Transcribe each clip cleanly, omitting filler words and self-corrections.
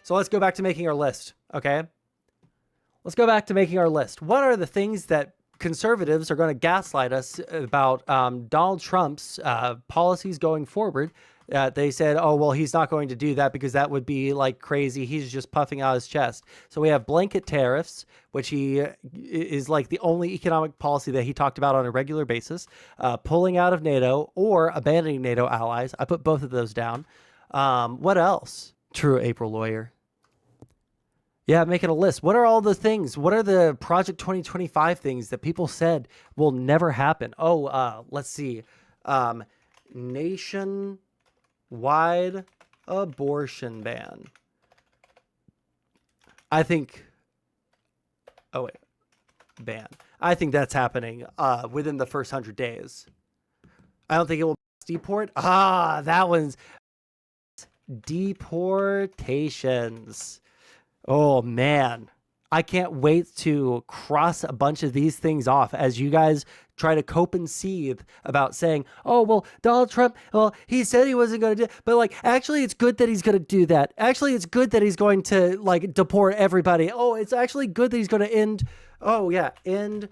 So let's go back to making our list, okay? Let's go back to making our list. What are the things that conservatives are going to gaslight us about Donald Trump's policies going forward? They said, oh, well, he's not going to do that because that would be like crazy. He's just puffing out his chest. So we have blanket tariffs, which he is like the only economic policy that he talked about on a regular basis, pulling out of NATO or abandoning NATO allies. I put both of those down. What else? True April lawyer. Yeah, making a list. What are all the things? What are the Project 2025 things that people said will never happen? Oh, let's see. Nationwide abortion ban. I think... Oh, wait. Ban. I think that's happening within the first 100 days. I don't think it will deport. Ah, that one's... Deportations. Oh, man. I can't wait to cross a bunch of these things off as you guys try to cope and seethe about saying, oh, well, Donald Trump, well, he said he wasn't going to do it. But, like, actually, it's good that he's going to do that. Actually, it's good that he's going to, like, deport everybody. Oh, it's actually good that he's going to end, oh, yeah, end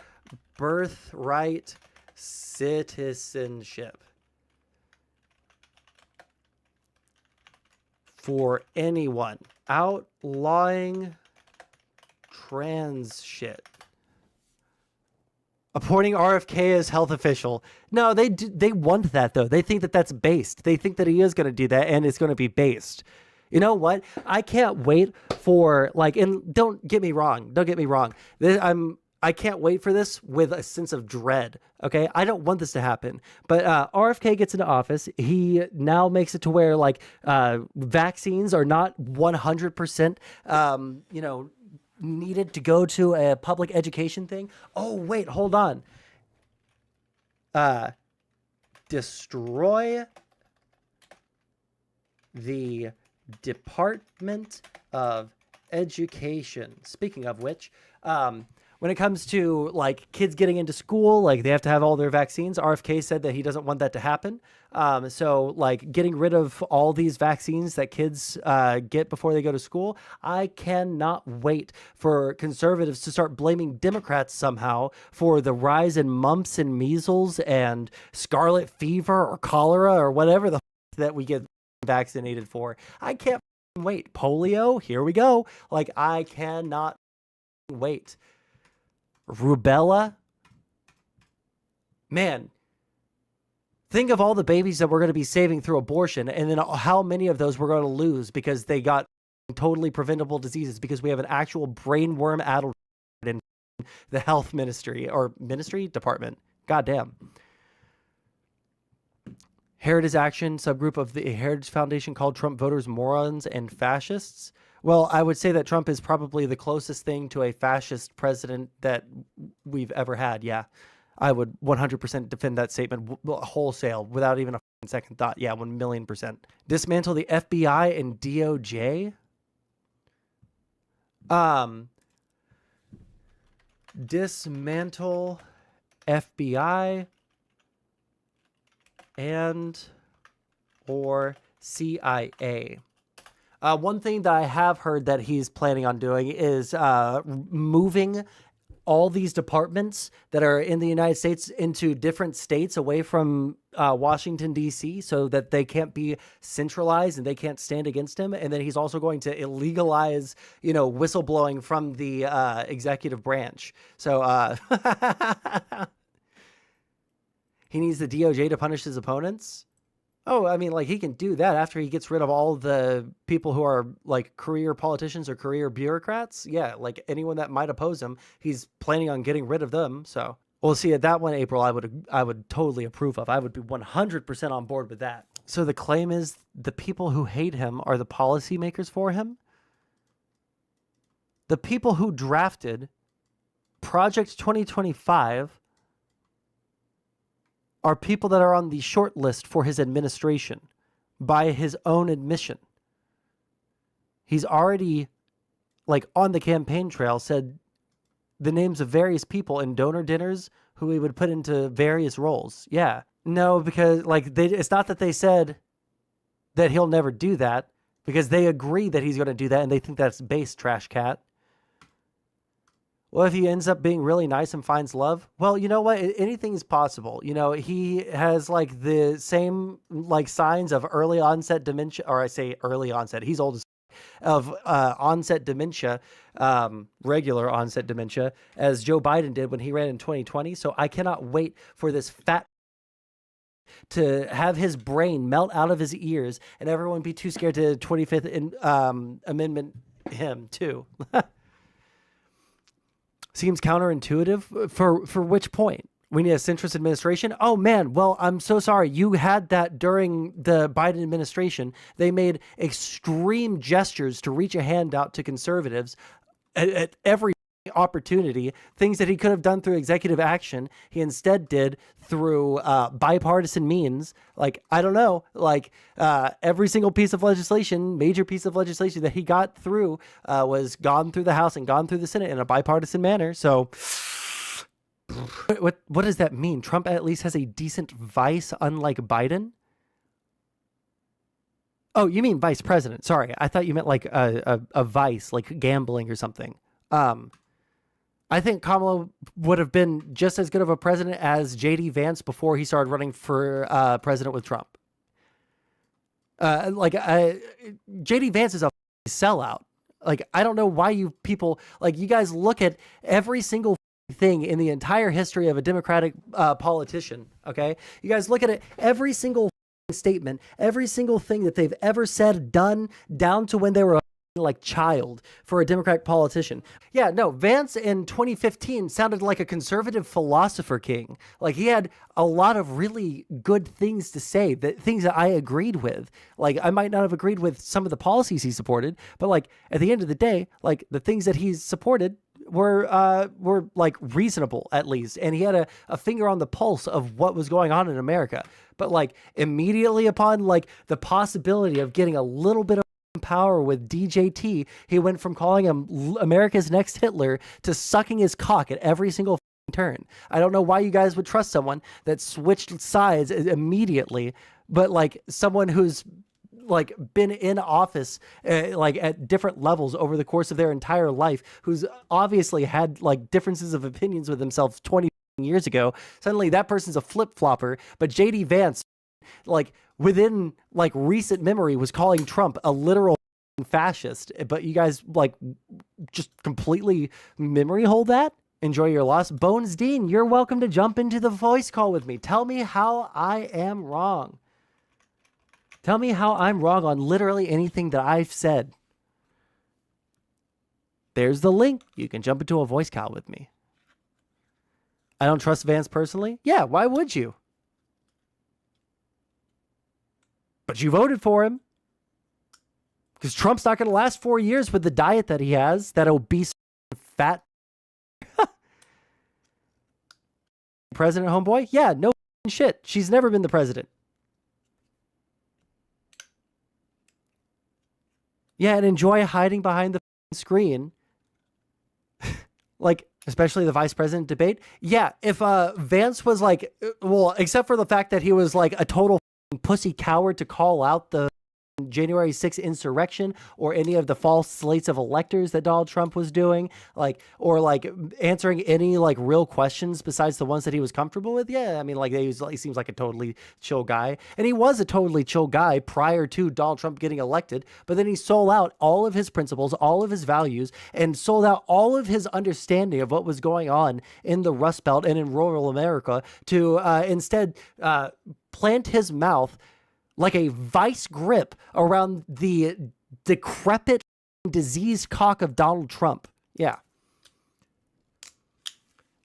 birthright citizenship for anyone. Outlawing trans shit. Appointing RFK as health official. No, they want that, though. They think that that's based. They think that he is going to do that, and it's going to be based. You know what? I can't wait for, like, and don't get me wrong. Don't get me wrong. I can't wait for this with a sense of dread, okay? I don't want this to happen. But RFK gets into office. He now makes it to where, like, vaccines are not 100%, you know, needed to go to a public education thing. Oh, wait, hold on. Destroy the Department of Education. Speaking of which, when it comes to, like, kids getting into school, like, they have to have all their vaccines. RFK said that he doesn't want that to happen. So, like, getting rid of all these vaccines that kids get before they go to school, I cannot wait for conservatives to start blaming Democrats somehow for the rise in mumps and measles and scarlet fever or cholera or whatever the that we get vaccinated for. I can't wait. Polio, here we go. Like, I cannot wait. Rubella. Man, think of all the babies that we're going to be saving through abortion, and then how many of those we're going to lose because they got totally preventable diseases because we have an actual brainworm addled in the health ministry or ministry department. Goddamn. Heritage Action, subgroup of the Heritage Foundation called Trump voters morons and fascists. Well, I would say that Trump is probably the closest thing to a fascist president that we've ever had. Yeah, I would 100% defend that statement wholesale without even a second thought. Yeah, 1,000,000%. Dismantle the FBI and DOJ. Dismantle FBI and or CIA. One thing that I have heard that he's planning on doing is moving all these departments that are in the United States into different states away from Washington, D.C. so that they can't be centralized and they can't stand against him. And then he's also going to illegalize, you know, whistleblowing from the executive branch. So he needs the DOJ to punish his opponents. Oh, I mean, like, he can do that after he gets rid of all the people who are, like, career politicians or career bureaucrats. Yeah, like, anyone that might oppose him, he's planning on getting rid of them. So, we'll see. At that one, April, I would totally approve of. I would be 100% on board with that. So the claim is the people who hate him are the policymakers for him? The people who drafted Project 2025 are people that are on the short list for his administration by his own admission. He's already, like, on the campaign trail said the names of various people in donor dinners who he would put into various roles. Yeah. No, because, like, it's not that they said that he'll never do that. because they agree that he's going to do that and they think that's base, trash cat. Well, if he ends up being really nice and finds love, well, you know what? Anything is possible. You know, he has like the same like signs of early onset dementia, or I say early onset. He's old as of onset dementia, regular onset dementia, as Joe Biden did when he ran in 2020. So I cannot wait for this fat to have his brain melt out of his ears and everyone be too scared to 25th Amendment him too. Seems counterintuitive. For which point? We need a centrist administration? Oh, man. Well, I'm so sorry. You had that during the Biden administration. They made extreme gestures to reach a hand out to conservatives at every opportunity. Things that he could have done through executive action, he instead did through bipartisan means. Like, I don't know, like every single piece of legislation, major piece of legislation that he got through was gone through the House and gone through the Senate in a bipartisan manner. So what does that mean? Trump at least has a decent vice, unlike Biden? Oh, you mean vice president. Sorry. I thought you meant like a vice, like gambling or something. I think Kamala would have been just as good of a president as J.D. Vance before he started running for president with Trump. J.D. Vance is a sellout. Like, I don't know why you people, like, you guys look at every single thing in the entire history of a Democratic politician, okay? You guys look at it, every single statement, every single thing that they've ever said, done, down to when they were like child for a Democratic politician. Yeah, no, Vance in 2015 sounded like a conservative philosopher king. Like, he had a lot of really good things to say, that things that I agreed with. Like, I might not have agreed with some of the policies he supported, but like at the end of the day, like the things that he's supported were like reasonable at least. And he had a finger on the pulse of what was going on in America. But like immediately upon like the possibility of getting a little bit of power with DJT, he went from calling him America's next Hitler to sucking his cock at every single turn. I don't know why you guys would trust someone that switched sides immediately, but like someone who's like been in office like at different levels over the course of their entire life, who's obviously had like differences of opinions with himself 20 years ago. Suddenly that person's a flip-flopper, but JD Vance, like within like recent memory, was calling Trump a literal fascist. But you guys like just completely memory hold that. Enjoy your loss. Bones Dean, you're welcome to jump into the voice call with me. Tell me how I am wrong. Tell me how I'm wrong on literally anything that I've said. There's the link. You can jump into a voice call with me. I don't trust Vance personally. Yeah, why would you? But you voted for him. Because Trump's not going to last 4 years with the diet that he has, that obese, fat president, homeboy. Yeah, no shit. She's never been the president. Yeah, and enjoy hiding behind the screen. Like, especially the vice president debate. Yeah, if Vance was like, well, except for the fact that he was like a total pussy coward to call out the January 6th insurrection or any of the false slates of electors that Donald Trump was doing, like, or like answering any like real questions besides the ones that he was comfortable with. Yeah, I mean, like he seems like a totally chill guy, and he was a totally chill guy prior to Donald Trump getting elected. But then he sold out all of his principles, all of his values, and sold out all of his understanding of what was going on in the Rust Belt and in rural America to instead plant his mouth like a vice grip around the decrepit, diseased cock of Donald Trump. Yeah.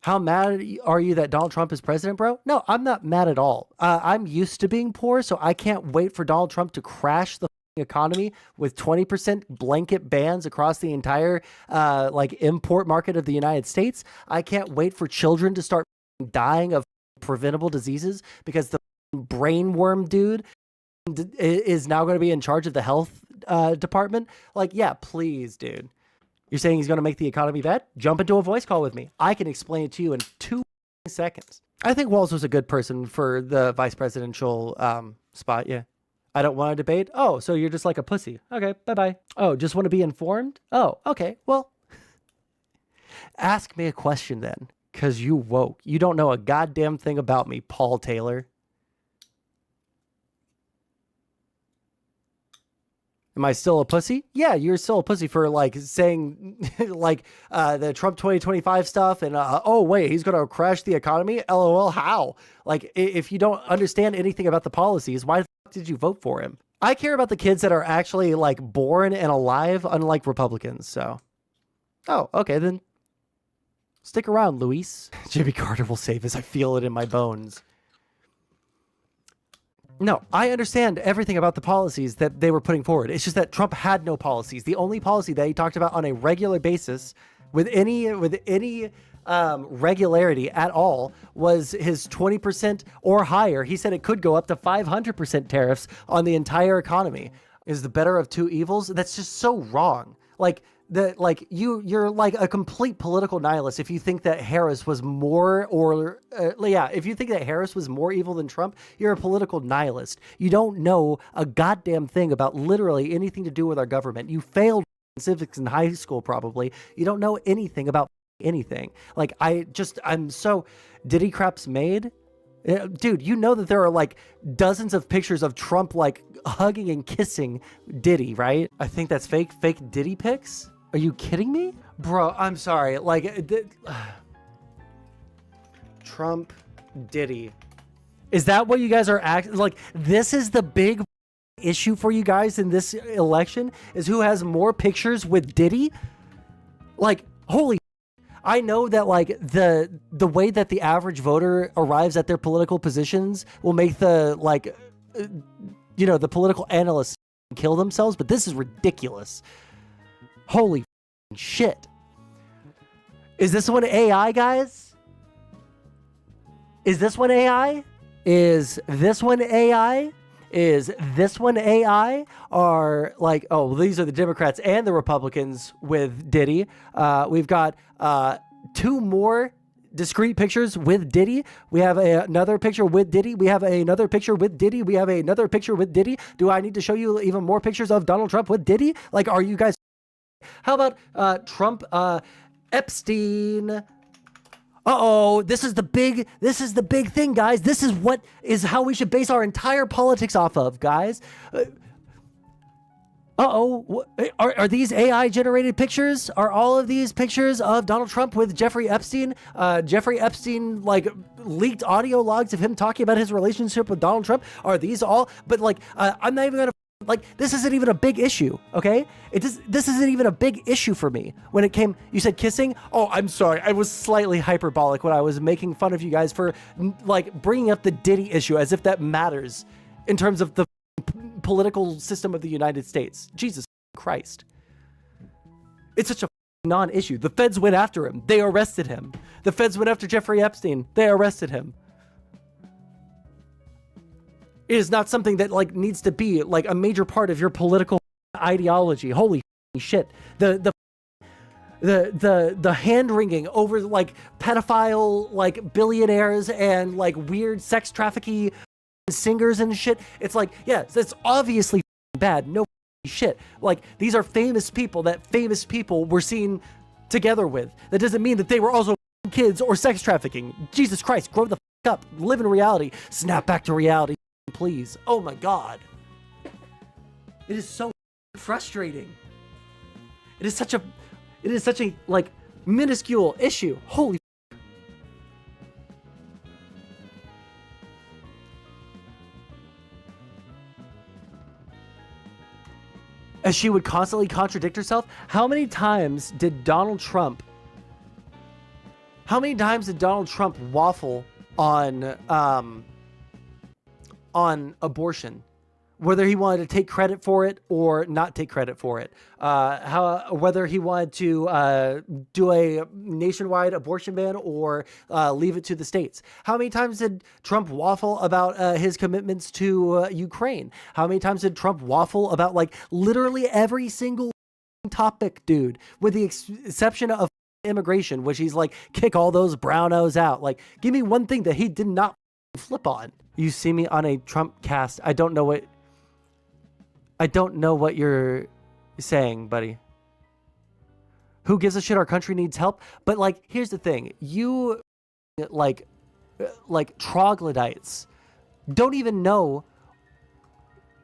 How mad are you that Donald Trump is president, bro? No, I'm not mad at all. I'm used to being poor, so I can't wait for Donald Trump to crash the economy with 20% blanket bans across the entire like import market of the United States. I can't wait for children to start dying of preventable diseases because the brainworm dude is now going to be in charge of the health department. Like, yeah, please, dude. You're saying he's going to make the economy bad? Jump into a voice call with me. I can explain it to you in 2 seconds. I think Walz was a good person for the vice presidential spot. Yeah. I don't want to debate. Oh, so you're just like a pussy. Okay, bye-bye. Oh, just want to be informed? Oh, okay. Well, ask me a question then, because you woke. You don't know a goddamn thing about me, Paul Taylor. Am I still a pussy? Yeah, you're still a pussy for like saying like the Trump 2025 stuff and oh wait, he's gonna crash the economy. LOL, how? Like if you don't understand anything about the policies, why the fuck did you vote for him? I care about the kids that are actually like born and alive, unlike Republicans. So, oh, okay, then stick around, Luis. Jimmy Carter will save us. I feel it in my bones. No, I understand everything about the policies that they were putting forward. It's just that Trump had no policies. The only policy that he talked about on a regular basis with any regularity at all was his 20% or higher. He said it could go up to 500% tariffs on the entire economy. Is the better of two evils? That's just so wrong. Like you're like a complete political nihilist if you think that Harris was more if you think that Harris was more evil than Trump, you're a political nihilist. You don't know a goddamn thing about literally anything to do with our government. You failed civics in high school probably. You don't know anything about anything. Like I'm so Diddy crap's made. Dude, you know that there are like dozens of pictures of Trump like hugging and kissing Diddy, right? I think that's fake Diddy pics. Are you kidding me? Bro, I'm sorry. Like, Trump, Diddy. Is that what you guys are acting like? This is the big issue for you guys in this election is who has more pictures with Diddy? Like, holy, I know that like the way that the average voter arrives at their political positions will make the like, the political analysts kill themselves, but this is ridiculous. Holy shit. Is this one AI, guys? Is this one AI? Is this one AI? Is this one AI? Are like, oh, well, these are the Democrats and the Republicans with Diddy. We've got two more discrete pictures with Diddy. We have another picture with Diddy. We have another picture with Diddy. We have another picture with Diddy. Do I need to show you even more pictures of Donald Trump with Diddy? Like, are you guys... How about Trump, Epstein? Uh-oh, this is the big thing, guys. This is how we should base our entire politics off of, guys. Uh-oh, are these AI generated pictures? Are all of these pictures of Donald Trump with Jeffrey Epstein? Jeffrey Epstein, like, leaked audio logs of him talking about his relationship with Donald Trump? Are these all? But, like, I'm not even gonna, like, this isn't even a big issue, okay? This isn't even a big issue for me. When it came, you said kissing? Oh, I'm sorry. I was slightly hyperbolic when I was making fun of you guys for, like, bringing up the Diddy issue as if that matters in terms of the political system of the United States. Jesus Christ. It's such a non-issue. The feds went after him. They arrested him. The feds went after Jeffrey Epstein. They arrested him. It is not something that like needs to be like a major part of your political ideology. Holy shit. The hand-wringing over like pedophile like billionaires and like weird sex trafficking singers and shit. It's like, yeah, it's obviously bad. No shit. Like, these are famous people that famous people were seen together with. That doesn't mean that they were also kids or sex trafficking. Jesus Christ, grow the fuck up. Live in reality. Snap back to reality, please. Oh my God. It is so frustrating. It is such a like minuscule issue. Holy as she would constantly contradict herself. How many times did Donald Trump waffle on abortion? Whether he wanted to take credit for it or not take credit for it. Whether he wanted to do a nationwide abortion ban or leave it to the states. How many times did Trump waffle about his commitments to Ukraine? How many times did Trump waffle about like literally every single topic, dude, with the exception of immigration, which he's like, kick all those brownos out. Like, give me one thing that he did not flip on. You see me on a Trump cast. I don't know what... I don't know what you're saying, buddy. Who gives a shit? Our country needs help. But like, here's the thing. You like troglodytes don't even know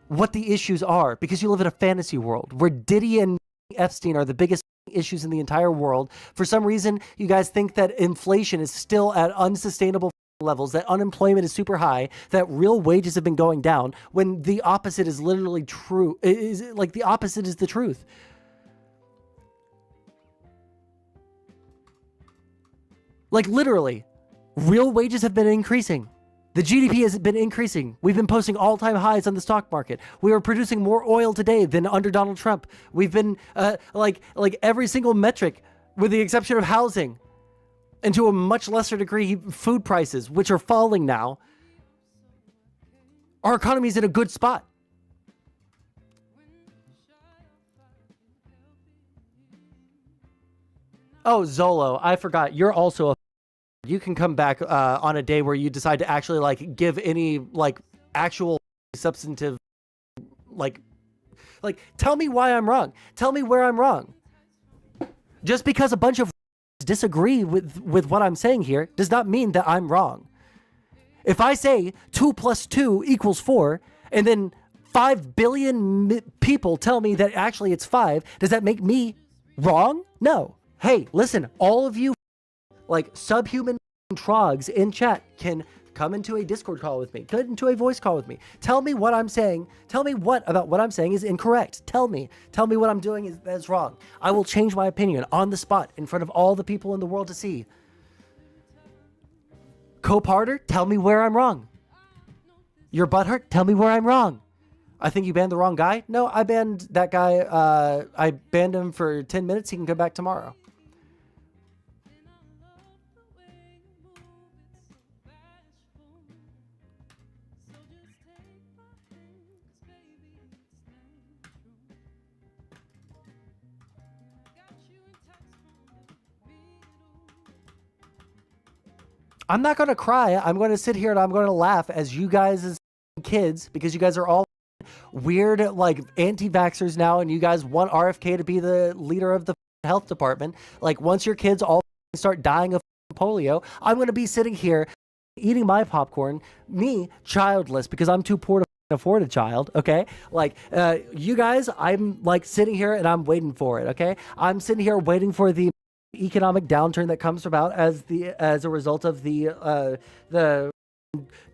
what the issues are because you live in a fantasy world where Diddy and Epstein are the biggest issues in the entire world. For some reason, you guys think that inflation is still at unsustainable levels, that unemployment is super high, that real wages have been going down, when the opposite is literally true. Is like the opposite is the truth. Like literally, real wages have been increasing. The GDP has been increasing. We've been posting all-time highs on the stock market. We are producing more oil today than under Donald Trump. We've been like every single metric, with the exception of housing, and to a much lesser degree, food prices, which are falling now. Our economy is in a good spot. Oh, Zolo, I forgot. You're also a... You can come back on a day where you decide to actually like give any like actual substantive like tell me why I'm wrong. Tell me where I'm wrong. Just because a bunch of disagree with what I'm saying here does not mean that I'm wrong. If I say 2 + 2 = 4 and then 5 billion people tell me that actually it's 5, does that make me wrong? No. Hey, listen, all of you like subhuman trogs in chat can come into a Discord call with me, come into a voice call with me. Tell me what I'm saying. Tell me what about what I'm saying is incorrect. Tell me what I'm doing is wrong. I will change my opinion on the spot in front of all the people in the world to see. Coparter, tell me where I'm wrong. Your butthurt, tell me where I'm wrong. I think you banned the wrong guy. No, I banned that guy. I banned him for 10 minutes. He can come back tomorrow. I'm not going to cry. I'm going to sit here and I'm going to laugh as you guys as kids, because you guys are all weird, like anti-vaxxers now, and you guys want RFK to be the leader of the health department. Like once your kids all start dying of polio, I'm going to be sitting here eating my popcorn, me childless because I'm too poor to afford a child. Okay, like you guys, I'm like sitting here and I'm waiting for it. Okay, I'm sitting here waiting for the economic downturn that comes about as a result of the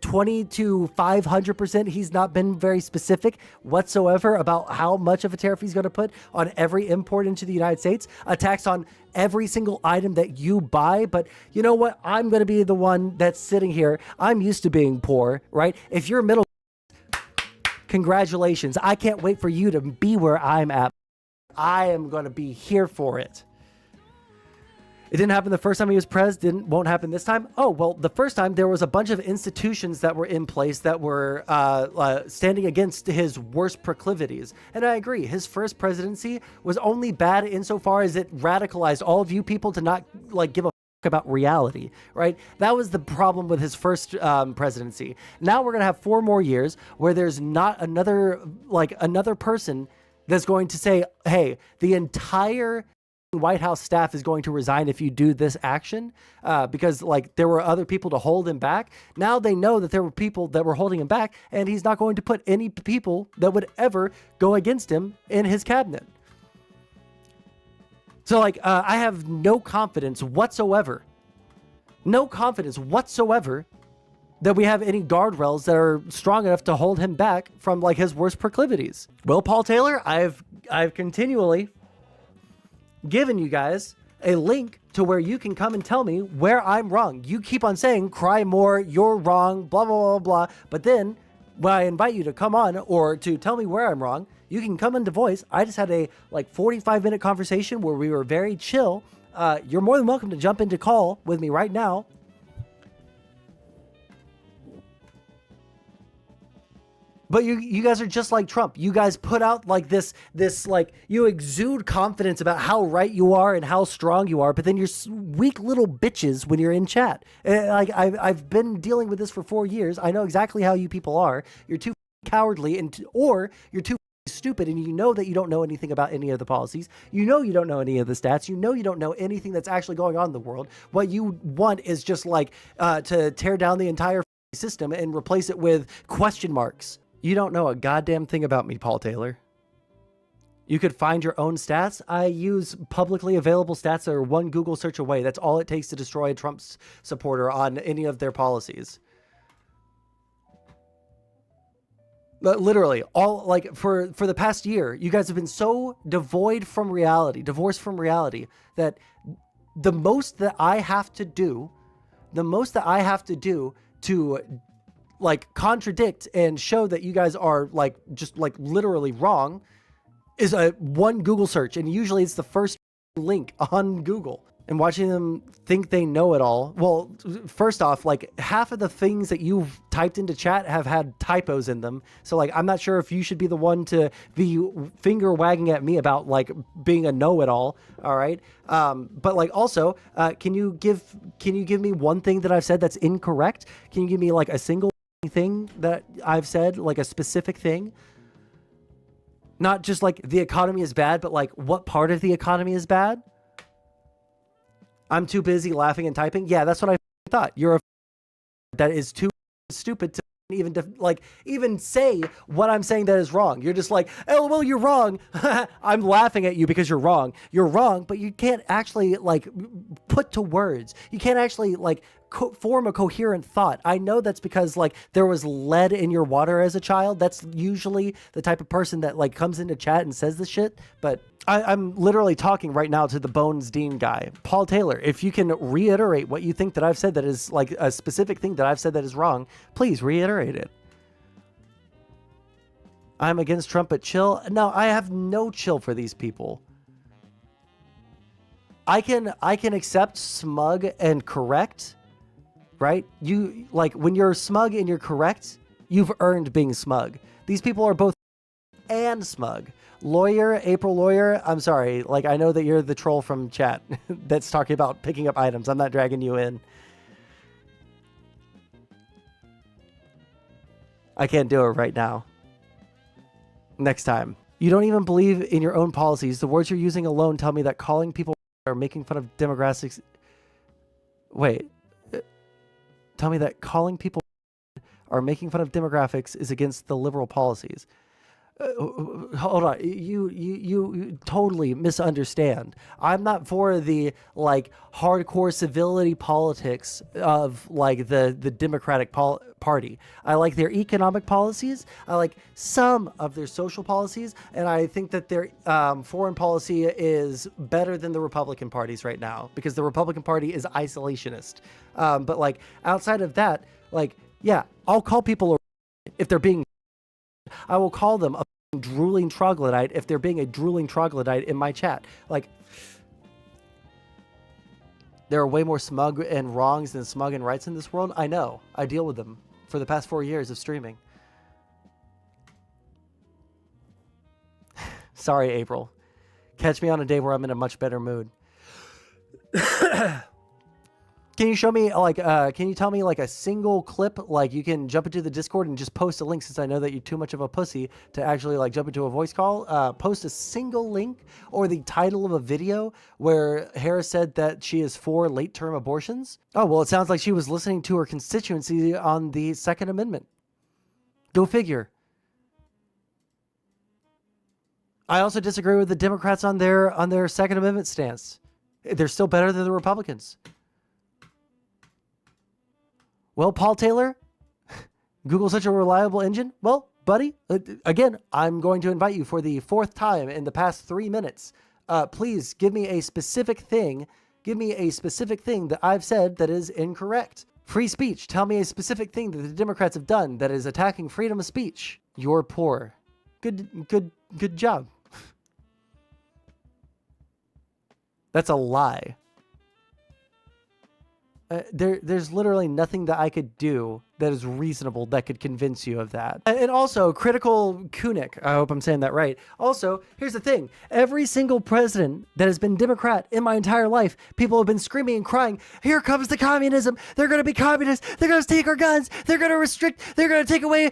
20 to 500%. He's not been very specific whatsoever about how much of a tariff he's going to put on every import into the United States, a tax on every single item that you buy. But you know what? I'm going to be the one that's sitting here. I'm used to being poor, right? If you're middle, congratulations. I can't wait for you to be where I'm at. I am going to be here for it. It didn't happen the first time he was president, won't happen this time. Oh, well, the first time there was a bunch of institutions that were in place that were standing against his worst proclivities. And I agree, his first presidency was only bad insofar as it radicalized all of you people to not like give a fuck about reality, right? That was the problem with his first presidency. Now we're going to have 4 more years where there's not another person that's going to say, hey, the entire White House staff is going to resign if you do this action, because like there were other people to hold him back. Now they know that there were people that were holding him back, and he's not going to put any people that would ever go against him in his cabinet. So like I have no confidence whatsoever that we have any guardrails that are strong enough to hold him back from like his worst proclivities. Well, Paul Taylor, I've continually given you guys a link to where you can come and tell me where I'm wrong. You keep on saying, cry more, you're wrong, blah, blah, blah, blah. But then when I invite you to come on or to tell me where I'm wrong, you can come into voice. I just had a like 45-minute conversation where we were very chill. You're more than welcome to jump into call with me right now. But you guys are just like Trump. You guys put out like this like you exude confidence about how right you are and how strong you are, but then you're weak little bitches when you're in chat. Like I've been dealing with this for 4 years. I know exactly how you people are. You're too cowardly or you're too stupid, and you know that you don't know anything about any of the policies. You know you don't know any of the stats. You know you don't know anything that's actually going on in the world. What you want is just like to tear down the entire system and replace it with question marks. You don't know a goddamn thing about me, Paul Taylor. You could find your own stats. I use publicly available stats that are one Google search away. That's all it takes to destroy a Trump supporter on any of their policies. Literally, all like for the past year, you guys have been so divorced from reality that the most that I have to do to like contradict and show that you guys are like just like literally wrong is a one Google search, and usually it's the first link on Google. And watching them think they know it all. Well, first off, like half of the things that you've typed into chat have had typos in them. So like, I'm not sure if you should be the one to be finger wagging at me about like being a know-it-all. All right. But like also, can you give me one thing that I've said that's incorrect? Can you give me like a single thing that I've said, like a specific thing? Not just like the economy is bad, but like what part of the economy is bad? I'm too busy laughing and typing. Yeah, that's what I thought. You're a that is too stupid to even say what I'm saying that is wrong. You're just like, oh, well, you're wrong. I'm laughing at you because you're wrong. You're wrong, but you can't actually like put to words. You can't actually like form a coherent thought. I know that's because like there was lead in your water as a child. That's usually the type of person that like comes into chat and says this shit. But I'm literally talking right now to the Bones Dean guy. Paul Taylor, if you can reiterate what you think that I've said that is like a specific thing that I've said that is wrong, please reiterate it. I'm against Trump, but chill. No, I have no chill for these people. I can accept smug and correct, right? You like when you're smug and you're correct, you've earned being smug. These people are both and smug. Lawyer, April Lawyer, I'm sorry. Like, I know that you're the troll from chat that's talking about picking up items. I'm not dragging you in. I can't do it right now. Next time. You don't even believe in your own policies. The words you're using alone tell me that calling people or making fun of demographics... Wait. Tell me that calling people or making fun of demographics is against the liberal policies. Hold on, you totally misunderstand. I'm not for the like hardcore civility politics of like the Democratic Party. I like their economic policies. I like some of their social policies, and I think that their foreign policy is better than the Republican parties right now because the Republican Party is isolationist. But like outside of that, like yeah, I'll call people if they're being. I will call them a drooling troglodyte if they're being a drooling troglodyte in my chat. Like, there are way more smug and wrongs than smug and rights in this world. I know. I deal with them for the past 4 years of streaming. Sorry, April. Catch me on a day where I'm in a much better mood. Can you show me, like, can you tell me, like, a single clip? Like, you can jump into the Discord and just post a link since I know that you're too much of a pussy to actually, like, jump into a voice call. Post a single link or the title of a video where Harris said that she is for late-term abortions. Oh, well, it sounds like she was listening to her constituency on the Second Amendment. Go figure. I also disagree with the Democrats on their Second Amendment stance. They're still better than the Republicans. Well, Paul Taylor, Google's such a reliable engine. Well, buddy, again, I'm going to invite you for the 4th time in the past 3 minutes. Please give me a specific thing. Give me a specific thing that I've said that is incorrect. Free speech. Tell me a specific thing that the Democrats have done that is attacking freedom of speech. You're poor. Good job. That's a lie. There's literally nothing that I could do that is reasonable that could convince you of that. And also, critical Kunik, I hope I'm saying that right. Also, here's the thing. Every single president that has been Democrat in my entire life, people have been screaming and crying, here comes the communism. They're going to be communists. They're going to take our guns. They're going to restrict. They're going to take away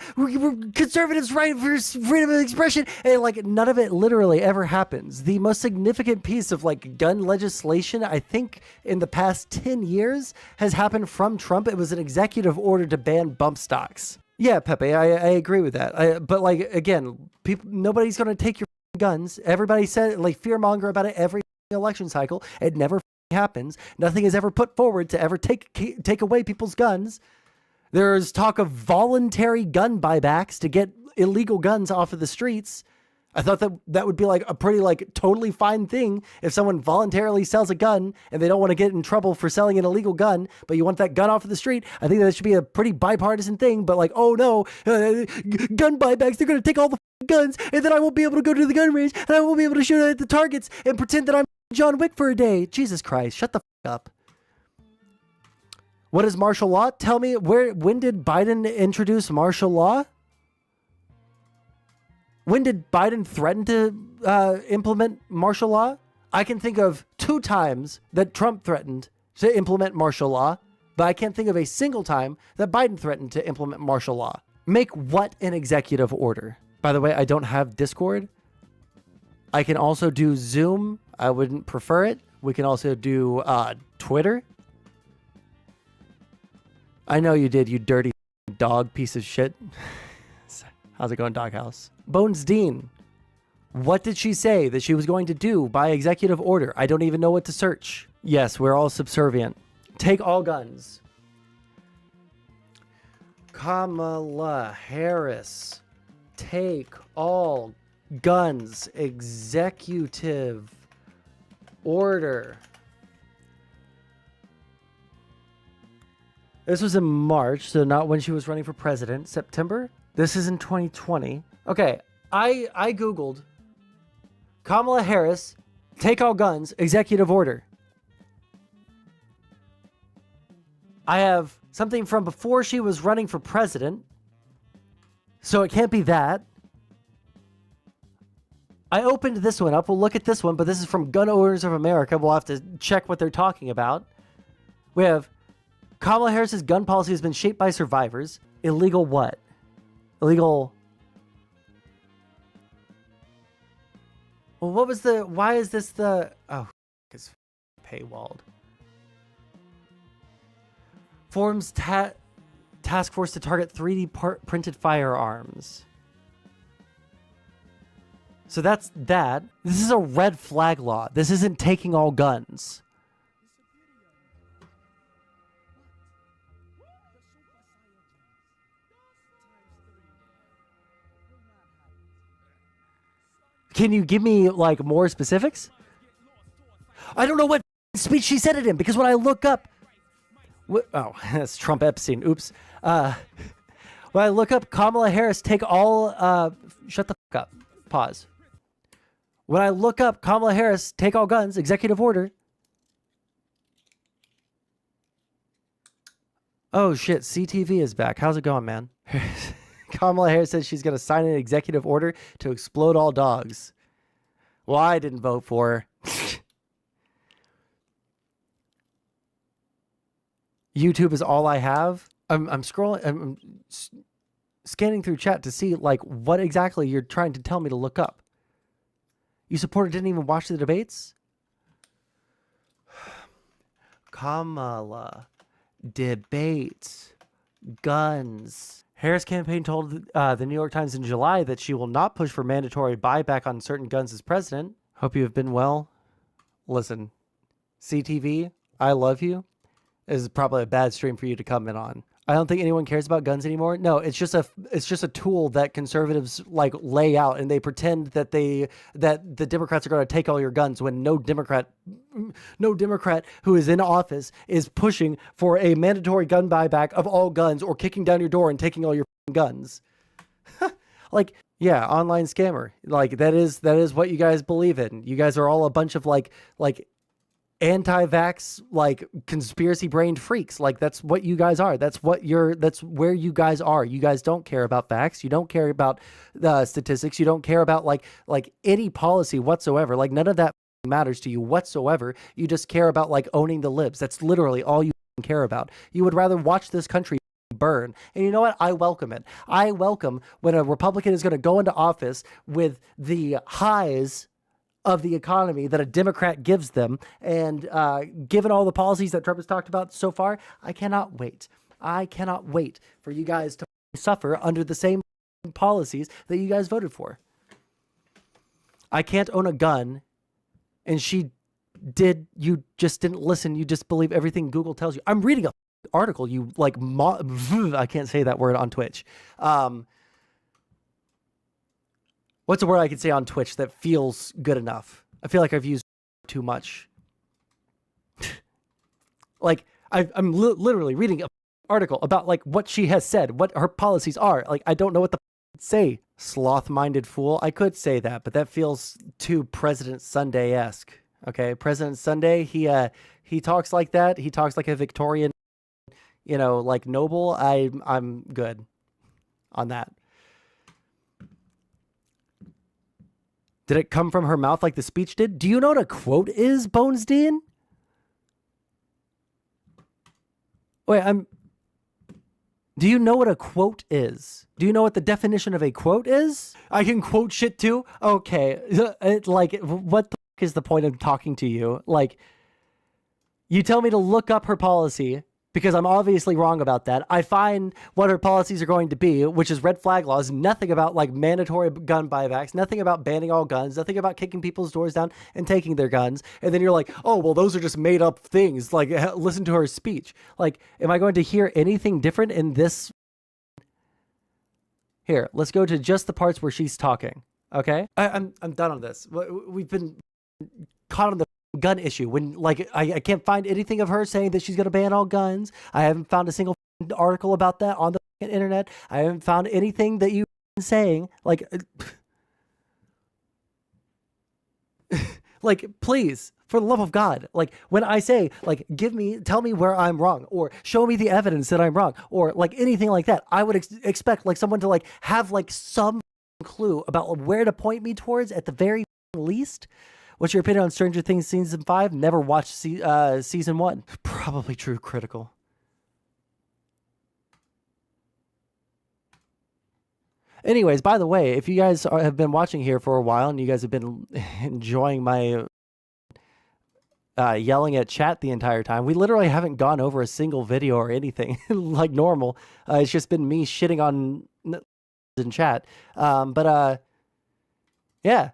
conservatives' right for freedom of expression. And like none of it literally ever happens. The most significant piece of like gun legislation, I think in the past 10 years has happened from Trump. It was an executive order to ban bump stocks. Yeah, Pepe, I agree with that. But like, again, nobody's going to take your guns. Everybody said like fear monger about it every election cycle. It never happens. Nothing is ever put forward to ever take away people's guns. There's talk of voluntary gun buybacks to get illegal guns off of the streets. I thought that would be like a pretty like totally fine thing if someone voluntarily sells a gun and they don't want to get in trouble for selling an illegal gun, but you want that gun off of the street. I think that should be a pretty bipartisan thing, but like, oh no, gun buybacks, they're going to take all the guns and then I won't be able to go to the gun range and I won't be able to shoot at the targets and pretend that I'm John Wick for a day. Jesus Christ, shut the up. What is martial law? Tell me, when did Biden introduce martial law? When did Biden threaten to implement martial law? I can think of 2 times that Trump threatened to implement martial law, but I can't think of a single time that Biden threatened to implement martial law. Make what an executive order? By the way, I don't have Discord. I can also do Zoom. I wouldn't prefer it. We can also do Twitter. I know you did, you dirty dog piece of shit. How's it going, Doghouse? Bones Dean. What did she say that she was going to do by executive order? I don't even know what to search. Yes, we're all subservient. Take all guns. Kamala Harris. Take all guns. Executive order. This was in March, so not when she was running for president. September? This is in 2020. Okay, I Googled Kamala Harris, take all guns, executive order. I have something from before she was running for president, so it can't be that. I opened this one up. We'll look at this one, but this is from Gun Owners of America. We'll have to check what they're talking about. We have Kamala Harris's gun policy has been shaped by survivors. Illegal what? Illegal. Well, what was the, why is this the, oh, it's paywalled. Forms task force to target 3D printed firearms. So that's that. This is a red flag law. This isn't taking all guns. Can you give me like more specifics? I don't know what speech she said it in because when I look up, oh, that's Trump Epstein. Oops. When I look up Kamala Harris, take all, shut the fuck up. Pause. When I look up Kamala Harris, take all guns, executive order. Oh shit, CTV is back. How's it going, man? Kamala Harris says she's going to sign an executive order to explode all dogs. Well, I didn't vote for her. YouTube is all I have. I'm scrolling. I'm scanning through chat to see like what exactly you're trying to tell me to look up. You supporter didn't even watch the debates? Kamala. Debates. Guns. Harris campaign told the New York Times in July that she will not push for mandatory buyback on certain guns as president. Hope you have been well. Listen, CTV, I love you. This is probably a bad stream for you to come in on. I don't think anyone cares about guns anymore. No, it's just a tool that conservatives like lay out, and they pretend that the Democrats are going to take all your guns when no Democrat who is in office is pushing for a mandatory gun buyback of all guns or kicking down your door and taking all your guns. Like, yeah, online scammer. Like that is what you guys believe in. You guys are all a bunch of like anti-vax, like conspiracy brained freaks. Like that's what you guys are. That's where you guys are. You guys don't care about facts. You don't care about the statistics. You don't care about like any policy whatsoever. Like none of that matters to you whatsoever. You just care about like owning the libs. That's literally all you care about. You would rather watch this country burn. And you know what? I welcome it. I welcome when a Republican is going to go into office with the highs of the economy that a Democrat gives them. And given all the policies that Trump has talked about so far, I cannot wait. I cannot wait for you guys to suffer under the same policies that you guys voted for. I can't own a gun, and she did. You just didn't listen. You just believe everything Google tells you. I'm reading a article. You like, I can't say that word on Twitch. What's a word I could say on Twitch that feels good enough? I feel like I've used too much. Like I'm literally reading an article about like what she has said, what her policies are. Like I don't know what the say. Sloth-minded fool. I could say that, but that feels too President Sunday-esque. Okay, President Sunday. He talks like that. He talks like a Victorian, like noble. I'm good on that. Did it come from her mouth like the speech did? Do you know what a quote is, Bones Dean? Wait, do you know what a quote is? Do you know what the definition of a quote is? I can quote shit too? Okay. Like, what the fuck is the point of talking to you? Like, you tell me to look up her policy because I'm obviously wrong about that. I find what her policies are going to be, which is red flag laws, nothing about like mandatory gun buybacks, nothing about banning all guns, nothing about kicking people's doors down and taking their guns. And then you're like, oh, well, those are just made up things. Like, listen to her speech. Like, am I going to hear anything different in this? Here, let's go to just the parts where she's talking. Okay? I'm done on this. We've been caught on the gun issue when like I can't find anything of her saying that she's going to ban all guns. I haven't found a single article about that on the internet. I haven't found anything that you've been saying like like please, for the love of God, like when I say like tell me where I'm wrong or show me the evidence that I'm wrong or like anything like that, I would expect like someone to like have like some clue about where to point me towards at the very least. What's your opinion on Stranger Things Season 5? Never watched Season 1. Probably true critical. Anyways, by the way, if you guys have been watching here for a while and you guys have been enjoying my yelling at chat the entire time, we literally haven't gone over a single video or anything like normal. It's just been me shitting on in chat. Yeah.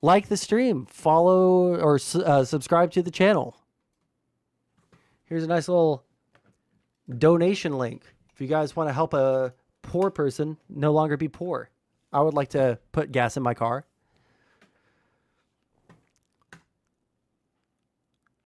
Like the stream, follow or subscribe to the channel. Here's a nice little donation link. If you guys want to help a poor person no longer be poor. I would like to put gas in my car.